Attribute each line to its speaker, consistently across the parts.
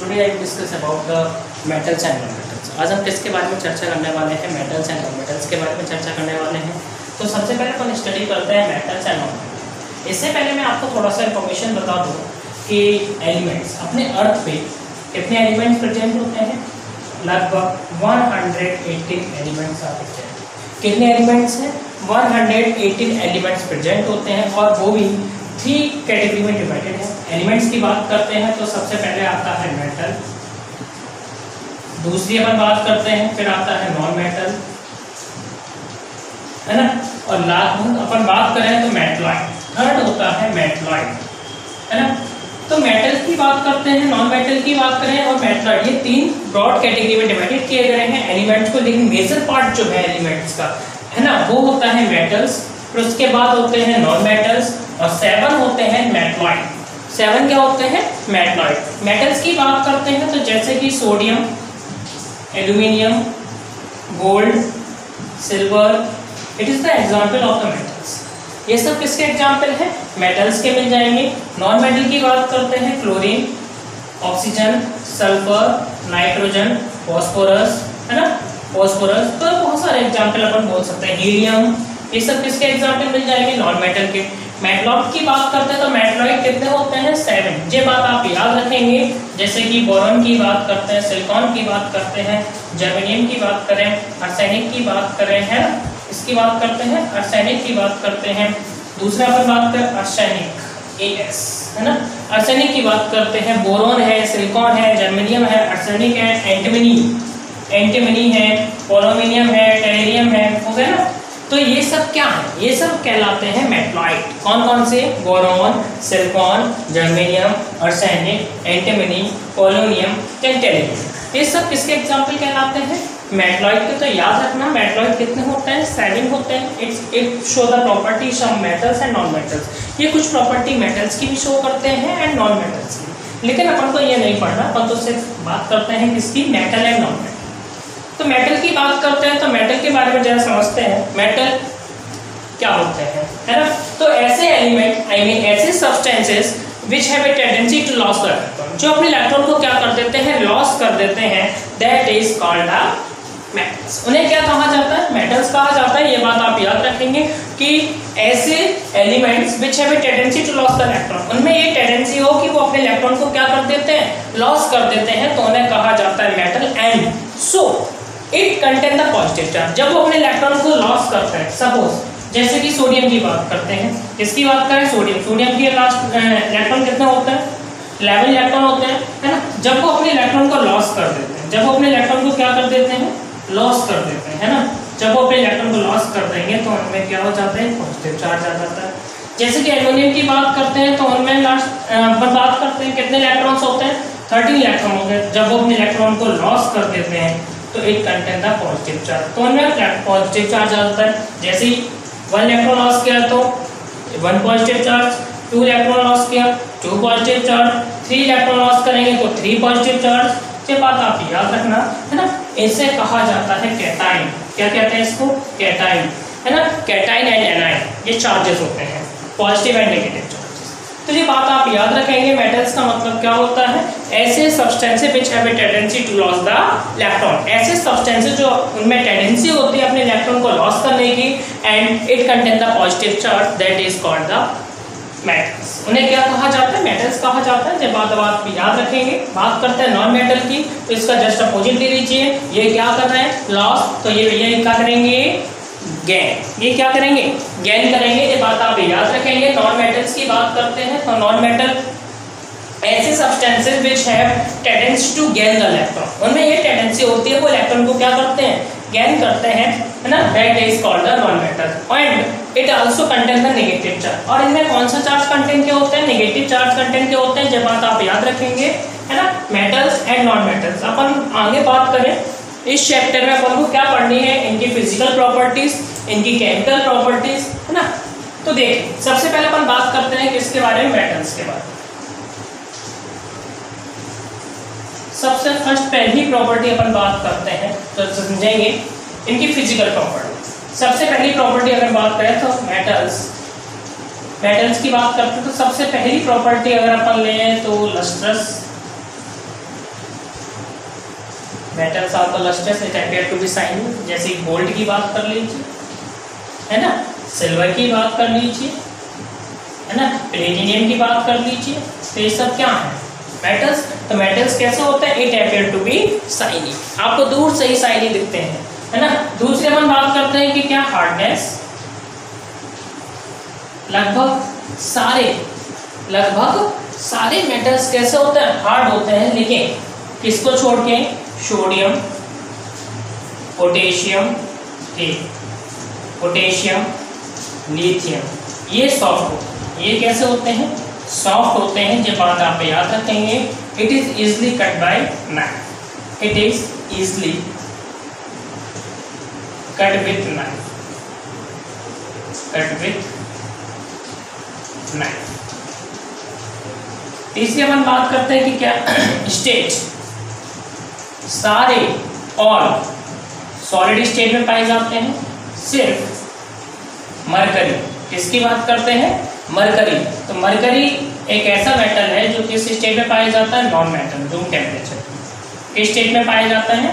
Speaker 1: Today I discuss about the metals and non metals. आज हम किसके बारे में चर्चा करने वाले हैं? मेटल्स एंड नॉन मेटल्स के बारे में चर्चा करने वाले हैं। तो सबसे पहले अपन स्टडी करते हैं मेटल्स एंड नॉन मेटल्स। इससे पहले मैं आपको थोड़ा सा इन्फॉर्मेशन बता दूँ कि एलिमेंट्स अपने अर्थ पे कितने एलिमेंट्स प्रेजेंट होते हैं। लगभग 118 एलिमेंट्स आते हैं। कितने एलिमेंट्स हैं? 118 एलिमेंट्स प्रेजेंट होते हैं और वो भी 3 कैटेगरी में डिवाइडेड है। एलिमेंट्स की बात करते हैं तो सबसे पहले आता है मेटल, दूसरी अपन बात करते हैं फिर आता है नॉन मेटल, है ना, और लास्ट अपन बात करें तो मेटलॉइड, थर्ड होता है मेटलॉइड, है ना। तो मेटल की बात करते हैं, नॉन मेटल की बात करें और मेटलॉइड, ये 3 ब्रॉड कैटेगरी में डिवाइडेड किए गए हैं एलिमेंट्स को। लेकिन मेजर पार्ट जो है एलिमेंट्स का, है ना, वो होता है मेटल्स, फिर उसके बाद होते हैं नॉन मेटल्स और 7 होते हैं मेटलॉइड। 7 क्या होते हैं? मेटलॉइड। मेटल्स की बात करते हैं तो जैसे कि sodium, aluminium, gold, silver, it is the example of the metals. ये सब किसके एग्जाम्पल हैं? मेटल्स के मिल जाएंगे। नॉन मेटल की बात करते हैं chlorine, oxygen, sulphur, nitrogen, phosphorus, है ना, फॉस्फोरस। तो बहुत सारे एग्जाम्पल अपन बोल सकते हैं। हीलियम, ये सब किसके एग्जाम्पल मिल जाएंगे? नॉन मेटल के। मेटलॉइड की बात करते हैं तो मेटलॉइड कितने होते हैं? 7। ये बात आप याद रखेंगे। जैसे कि बोरॉन की बात करते हैं, सिलिकॉन की बात करते हैं, जर्मेनियम की बात करें, आर्सेनिक की बात करें, है ना, इसकी बात करते हैं, आर्सेनिक की बात करते हैं। दूसरा अपन बात करें आर्सेनिक, AS, है ना, आर्सेनिक की बात करते हैं। बोरॉन है, सिलिकॉन है, जर्मेनियम है, आर्सेनिक है, एंटीमनी है, पोलोमिनियम है, टेरियम है, हो गया ना। तो ये सब क्या है? ये सब कहलाते हैं मेटलॉइड। कौन कौन से? Boron, silicon, germanium, arsenic, antimony, polonium, tellurium. ये सब किसके एग्जाम्पल कहलाते हैं? मेटलॉइड के। तो याद रखना मेटलॉइड कितने होते हैं? 7 होते हैं। It show the property some metals and non metals. ये कुछ प्रॉपर्टी मेटल्स की भी शो करते हैं एंड नॉन मेटल्स की। लेकिन अपन को ये नहीं पढ़ना, अपन तो सिर्फ बात करते हैं किसकी? Metal and non metal. तो मेटल की बात करते हैं तो मेटल के बारे में जरा समझते हैं। मेटल क्या होते हैं, है ना। तो ऐसे एलिमेंट, आई मीन ऐसे substances which have a tendency to lose the electron, जो अपने इलेक्ट्रॉन को क्या कर देते हैं? लॉस कर देते हैं। that is called the metals। उन्हें क्या कहा जाता है? मेटल्स कहा जाता है। ये बात आप याद रखेंगे कि ऐसे elements which have a tendency to lose the electron, उनमें ये टेंडेंसी हो कि वो अपने इलेक्ट्रॉन को क्या कर देते हैं? लॉस कर देते हैं, तो उन्हें कहा जाता है metal. And so it contain the positive charge. जब वो अपने इलेक्ट्रॉन को लॉस करते हैं, सपोज जैसे कि सोडियम की बात करते हैं, किसकी बात करें? सोडियम की लास्ट इलेक्ट्रॉन कितने होते हैं? 11 इलेक्ट्रॉन होते हैं, है ना। जब वो अपने इलेक्ट्रॉन को लॉस कर देते हैं, जब वो अपने इलेक्ट्रॉन को क्या कर देते हैं? लॉस कर देते हैं, है ना। जब वो अपने इलेक्ट्रॉन को लॉस कर देंगे तो उनमें क्या हो जाता है? पॉजिटिव चार्ज आ जाता है। जैसे कि एल्यूमिनियम की बात करते हैं तो उनमें लास्ट बात करते हैं कितने इलेक्ट्रॉन्स होते हैं? 13 इलेक्ट्रॉन होते हैं। जब वो अपने इलेक्ट्रॉन को लॉस कर देते हैं तो it contain the positive charge, तो उनमें पॉजिटिव चार्ज आ जाता है। जैसे 1 इलेक्ट्रॉन लॉस किया तो 1 पॉजिटिव चार्ज, 2 इलेक्ट्रॉन लॉस किया 2 पॉजिटिव चार्ज, 3 इलेक्ट्रॉन लॉस करेंगे तो 3 पॉजिटिव चार्ज। ये बात आप याद रखना, है ना। इसे कहा जाता है कैटाइन। क्या कहते हैं इसको? कैटाइन, है ना। कैटाइन एंड एनाइन, ये चार्जेस होते हैं, पॉजिटिव एंड नेगेटिव चार्जेस। तो ये बात आप याद रखेंगे। मेटल्स का मतलब क्या होता है? ऐसे substances which have a tendency to loss the electron, ऐसे सब्सटेंसेस जो उनमें टेंडेंसी होती है अपने इलेक्ट्रॉन को लॉस करने की, and it contain the positive charge, that is called the metals. उन्हें क्या कहा जाता है? मेटल्स कहा जाता है। जब बात आप याद रखेंगे। बात करते हैं नॉन मेटल की, तो इसका जस्ट अपोजिट ले लीजिए। ये क्या कर रहे हैं? लॉस। तो ये भैया क्या करेंगे? गेन। ये क्या करेंगे? गेन करेंगे। ये बात आप याद रखेंगे। नॉन मेटल्स की बात करते हैं तो नॉन मेटल ऐसे substances which have tendency to gain the electron, उनमें ये टेंडेंसी होती है वो इलेक्ट्रॉन को क्या करते हैं? गेन करते हैं, है ना। That is called the non metal. And it also contain the negative charge. और इनमें कौन सा चार्ज कंटेंट के होते हैं? नेगेटिव चार्ज कंटेंट के होते हैं। ये बात आप याद रखेंगे, है ना। Metals and non metals. अपन आगे बात करें इस चैप्टर में अपन को क्या पढ़नी है? इनकी फिजिकल प्रॉपर्टीज, इनकी केमिकल प्रॉपर्टीज, है ना। तो देखिए सबसे पहले अपन बात करते हैं किसके बारे में? मेटल्स के बारे में। सबसे फर्स्ट पहली प्रॉपर्टी अपन बात करते हैं तो समझेंगे इनकी फिजिकल प्रॉपर्टी। सबसे पहली प्रॉपर्टी अगर बात करें तो मेटल्स की बात करते हैं तो सबसे पहली प्रॉपर्टी अगर अपन लें तो lustrous, metals are the lustrous it appear to be shining, जैसे गोल्ड की बात कर लीजिए, है ना, सिल्वर की बात कर लीजिए, है ना, प्लेटिनियम की बात कर लीजिए, तो ये सब क्या है, मेटल्स। तो मेटल्स कैसे होते हैं, it appear to be shiny, आपको दूर से ही शाइनी दिखते हैं, है ना। दूसरे अपन बात करते हैं कि क्या, हार्डनेस। लगभग सारे मेटल्स कैसे होते हैं, हार्ड होते हैं, लेकिन किसको छोड़ के, सोडियम, पोटेशियम, पोटेशियम, लिथियम, ये सॉफ्ट होते हैं। ये कैसे होते हैं, सॉफ्ट होते हैं। जब बात आप याद रखेंगे, it is easily cut by knife, it is easily cut with knife, cut with knife. तीसरी अपन बात करते हैं कि क्या, स्टेट। सारे और सॉलिड स्टेट में पाए जाते हैं, सिर्फ मरकरी। किसकी बात करते हैं, मरकरी। तो मरकरी एक ऐसा मेटल है जो किस स्टेट में पाया जाता है, नॉन मेटल, रूम टेम्परेचर। किस स्टेट में पाया जाता है,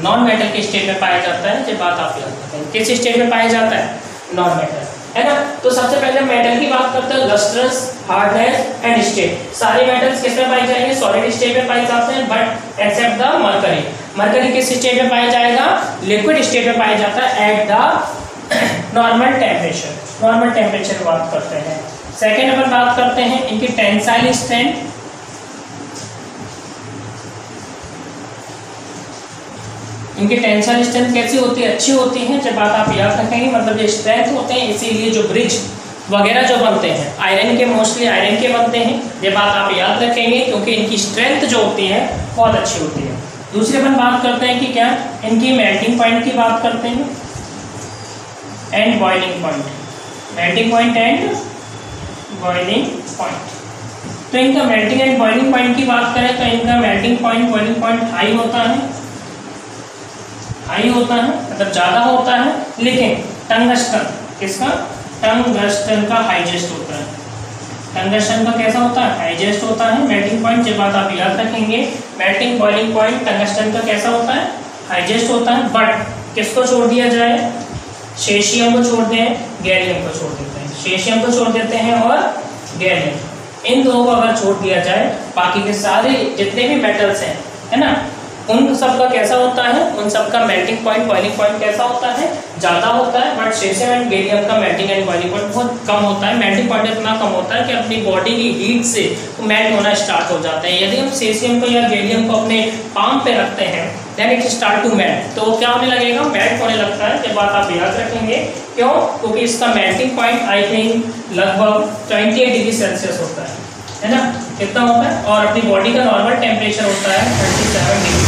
Speaker 1: नॉन मेटल के स्टेट में पाया जाता है। जब बात आप याद करते हैं, किस स्टेट में पाया जाता है, नॉन मेटल, है ना। तो सबसे पहले मेटल की बात करते हैं, लस्ट्रस, हार्डनेस एंड स्टेट। सारे मेटल्स किस में पाए जाएंगे, सॉलिड स्टेट में पाए जाते हैं, but except the mercury. Mercury किस स्टेट में पाया जाएगा, लिक्विड स्टेट में पाया जाता है at the normal temperature. Normal temperature बात करते हैं। सेकेंड अपन बात करते हैं इनकी टेंसाइल स्ट्रेंथ। इनकी टेंसाइल स्ट्रेंथ कैसी होती है, अच्छी होती है। जब बात आप याद रखेंगे, मतलब ये स्ट्रेंथ होते हैं, इसीलिए जो ब्रिज वगैरह जो बनते हैं आयरन के, मोस्टली आयरन के बनते हैं। ये बात आप याद रखेंगे, क्योंकि इनकी स्ट्रेंथ जो होती है बहुत अच्छी होती है। दूसरी अपन बात करते हैं कि क्या, इनकी मेल्टिंग पॉइंट की बात करते हैं and boiling point, melting point and boiling point. तो इनका मेल्टिंग एंड बॉइलिंग पॉइंट की बात करें तो इनका melting point, boiling point high होता है, हाई होता है, मतलब ज़्यादा होता है। लेकिन टंगस्टन, किसका, टंगस्टन का हाईएस्ट होता है। टंगस्टन का कैसा होता है, हाईएस्ट होता है मेल्टिंग पॉइंट। जब बात आप याद रखेंगे, मेल्टिंग बॉइलिंग पॉइंट टंगस्टन का कैसा होता है, हाईएस्ट होता है। बट किसको छोड़ दिया जाए, सेशियम को छोड़ दें, गैलियम को छोड़ देते हैं। सेशियम को छोड़ देते हैं और गैलियम, इन दोनों को अगर छोड़ दिया जाए, बाकी के सारे जितने भी मेटल्स हैं, है ना, उन सब का कैसा होता है, उन सब का मेल्टिंग पॉइंट, बॉइलिंग पॉइंट कैसा होता है, ज़्यादा होता है। बट सेशियम एंड गैलियम का मेल्टिंग एंड बॉइलिंग पॉइंट बहुत कम होता है। मेल्टिंग पॉइंट इतना कम होता है कि अपनी बॉडी की हीट से वो मेल्ट होना स्टार्ट हो जाते हैं। यदि हम सेशियम को या गैलियम को अपने पाम पे रखते हैं, then it start to melt, तो वो क्या होने लगेगा, मेल्ट होने लगता है। जब बात आप याद रखेंगे, क्यों, क्योंकि इसका मेल्टिंग पॉइंट आई थिंक लगभग 28 डिग्री सेल्सियस होता है ना, कितना होता है। और अपनी बॉडी का नॉर्मल टेम्परेचर होता है 37 डिग्री,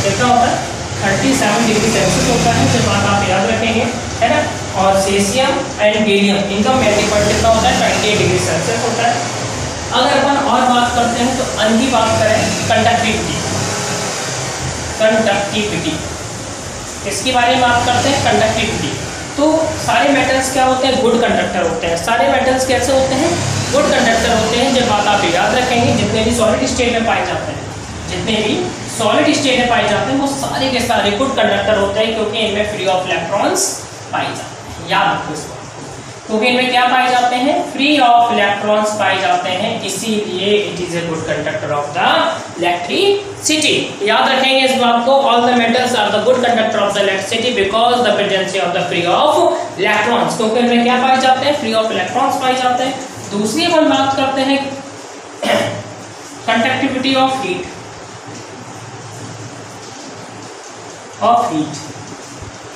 Speaker 1: कितना होता है, 37 डिग्री सेल्सियस होता है। जब बात आप याद रखेंगे, है ना। और सेशियम एंड गैलियम, इनका मेल्टिंग पॉइंट कितना होता है, 28 डिग्री सेल्सियस होता है। अगर अपन और बात करते हैं तो अन की बात करें, कंडक्टिविटी, कंडक्टिविटी, इसके बारे में बात करते हैं, कंडक्टिविटी। तो सारे मेटल्स क्या होते हैं, गुड कंडक्टर होते हैं। सारे मेटल्स कैसे होते हैं, गुड कंडक्टर होते हैं। जब बात आप याद रखेंगे, जितने भी सॉलिड स्टेट में पाए जाते हैं, जितने भी सॉलिड स्टेट में पाए जाते हैं, वो सारे के सारे गुड कंडक्टर होते हैं, क्योंकि इनमें फ्री ऑफ इलेक्ट्रॉन्स पाए जाते हैं। याद रखो इसको, क्योंकि इनमें क्या पाए जाते हैं, फ्री ऑफ इलेक्ट्रॉन्स पाए जाते हैं, इसीलिए it is a good conductor of the electricity. याद रखेंगे इस बात को, all the metals are the good conductor of the electricity because the presence of the free of electrons, क्योंकि इनमें क्या पाए जाते हैं, फ्री ऑफ इलेक्ट्रॉन्स पाए जाते हैं। दूसरी हम बात करते हैं कंडक्टिविटी ऑफ हीट,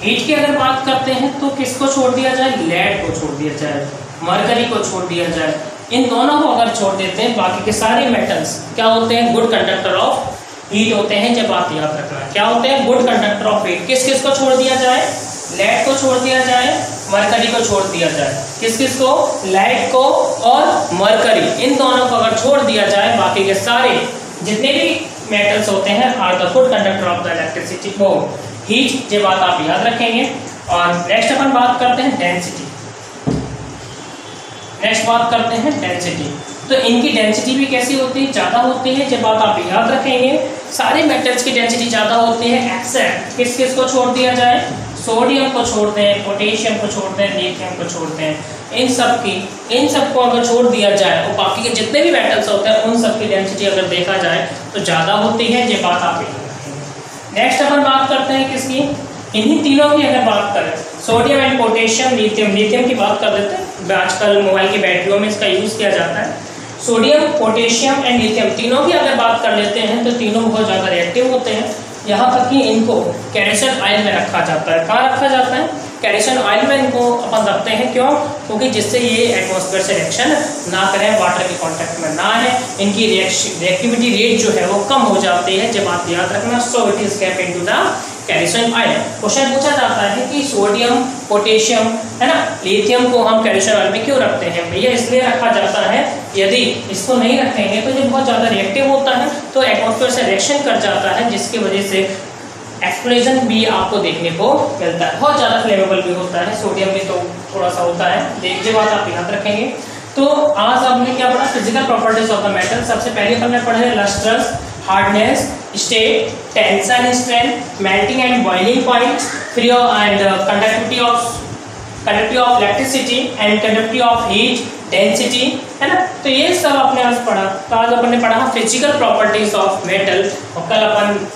Speaker 1: हीट की अगर बात करते हैं तो किसको छोड़ दिया जाए, लेड को छोड़ दिया जाए, मरकरी को छोड़ दिया जाए। इन दोनों को अगर छोड़ देते हैं, बाकी के सारे मेटल्स क्या होते हैं, गुड कंडक्टर ऑफ हीट होते हैं। जब बात याद रखना है, क्या होते हैं, गुड कंडक्टर ऑफ हीट। किस किस को छोड़ दिया जाए, लेड को छोड़ दिया जाए, मरकरी को छोड़ दिया जाए। किस किस को, लेड को और मरकरी, इन दोनों को अगर छोड़ दिया जाए, बाकी के सारे जितने भी मेटल्स होते हैं are the good conductor of the electricity को हीट। ये बात आप याद रखेंगे। और नेक्स्ट अपन बात करते हैं डेंसिटी। नेक्स्ट बात करते हैं डेंसिटी। तो तो इनकी डेंसिटी भी कैसी होती है, ज़्यादा होती है। जब बात आप याद रखेंगे सारे मेटल्स की डेंसिटी ज़्यादा होती है एक्सेप्ट किस किस को छोड़ दिया जाए, सोडियम को छोड़ते हैं, पोटेशियम को छोड़ते हैं, लिथियम को छोड़ते हैं। इन सब को अगर छोड़ दिया जाए और बाकी के जितने भी मेटल्स होते हैं उन सब की डेंसिटी अगर देखा जाए तो ज़्यादा होती है। ये बात आप याद रखेंगे। नेक्स्ट अपन बात करते हैं किसकी, इन्हीं तीनों की अगर बात करें, सोडियम एंड पोटेशियम, लिथियम की बात कर लेते हैं। आजकल मोबाइल की बैटरियों में इसका यूज़ किया जाता है। सोडियम, पोटेशियम एंड लिथियम तीनों की अगर बात कर लेते हैं तो तीनों बहुत ज़्यादा रिएक्टिव होते हैं। यहाँ तक कि इनको केरोसिन ऑयल में रखा जाता है। कहाँ रखा जाता है, केरोसिन ऑयल में इनको अपन रखते हैं। क्यों, क्योंकि जिससे ये एटमॉस्फेयर से रिएक्शन ना करें, वाटर के कांटेक्ट में ना है, इनकी रिएक्टिविटी रेट जो है वो कम हो जाती है। जब आप याद रखना, so it is kept into the kerosene oil. Question पूछा जाता है कि सोडियम, पोटेशियम है ना, लिथियम को हम केरोसिन ऑयल में क्यों रखते हैं? भैया इसलिए रखा जाता है, यदि इसको नहीं रखेंगे तो ये बहुत ज़्यादा रिएक्टिव होता है, तो एटमॉस्फेयर से रिएक्शन कर जाता है, जिसकी वजह से एक्सप्लोजन भी आपको देखने को मिलता है। बहुत ज़्यादा फ्लेमेबल भी होता है। सोडियम भी तो थोड़ा सा होता है, ये बात आप याद रखेंगे। तो आज आपने क्या पढ़ा, physical properties of the metal. सबसे पहले अपन ने पढ़े lustrous, hardness, state, tension strength, melting and boiling point, free and conductivity of electricity and conductivity of heat, density, है ना। तो ये सब आपने आज पढ़ा। तो आज अपन ने पढ़ा फिजिकल प्रॉपर्टीज ऑफ मेटल, और कल अपन